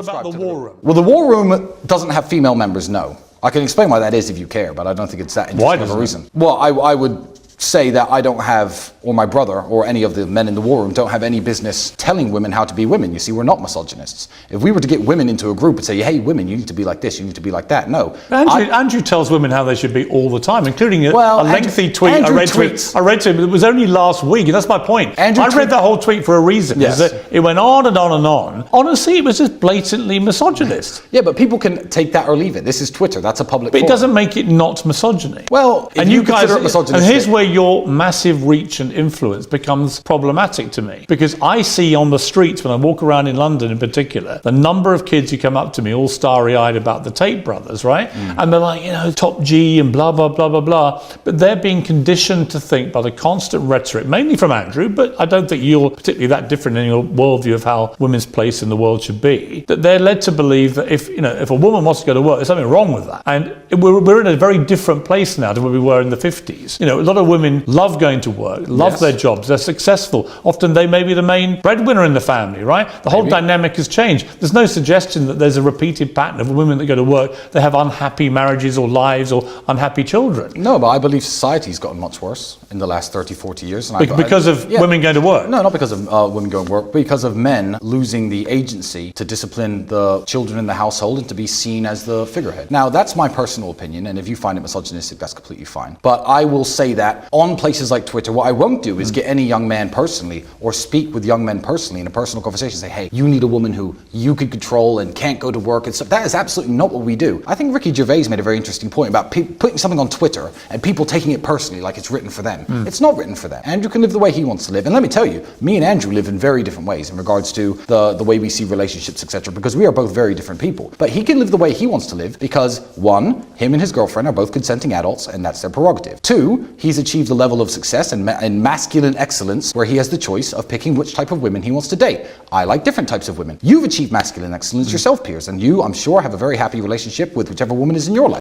About the war room. Well, the war room doesn't have female members, no. I can explain why that is if you care, but I don't think it's that interesting of a reason. Well, I would say that I don't have, or my brother, or any of the men in the war room don't have any business telling women how to be women. You see, we're not misogynists. If we were to get women into a group and say, hey, women, you need to be like this, you need to be like that, no. Andrew tells women how they should be all the time, including a lengthy tweet I read to him. It was only last week, and that's my point. I read that whole tweet for a reason. Yes. It went on and on and on. Honestly, it was just blatantly misogynist. Yeah, but people can take that or leave it. This is Twitter. That's a public But forum. it doesn't make it not misogyny. Well, and you guys, it misogynistic, and here's where your massive reach and influence becomes problematic to me, because I see on the streets when I walk around in London in particular the number of kids who come up to me all starry-eyed about the Tate brothers, right? And they're like, you know, top G and blah blah blah blah blah, but they're being conditioned to think by the constant rhetoric, mainly from Andrew, but I don't think you're particularly that different in your worldview of how women's place in the world should be, that they're led to believe that if a woman wants to go to work, there's something wrong with that. And we're in a very different place now to where we were in the 50s. You know, a lot of women love going to work, love their jobs, they're successful. Often they may be the main breadwinner in the family, right? The whole dynamic has changed. There's no suggestion that there's a repeated pattern of women that go to work, they have unhappy marriages or lives or unhappy children. No, but I believe society's gotten much worse in the last 30, 40 years. And because of women going to work? No, not because of women going to work, but because of men losing the agency to discipline the children in the household and to be seen as the figurehead. Now, that's my personal opinion, and if you find it misogynistic, that's completely fine. But I will say that on places like Twitter, what I won't do is get any young man personally or speak with young men personally in a personal conversation, say, hey, you need a woman who you can control and can't go to work and stuff. That is absolutely not what we do. I think Ricky Gervais made a very interesting point about putting something on Twitter and people taking it personally like it's written for them. It's not written for them. Andrew can live the way he wants to live. And let me tell you, me and Andrew live in very different ways in regards to the way we see relationships, etc., because we are both very different people. But he can live the way he wants to live because, one, him and his girlfriend are both consenting adults and that's their prerogative. Two, he's achieved a level of success and masculine excellence where he has the choice of picking which type of women he wants to date. I like different types of women. You've achieved masculine excellence yourself, Piers, and you, I'm sure, have a very happy relationship with whichever woman is in your life.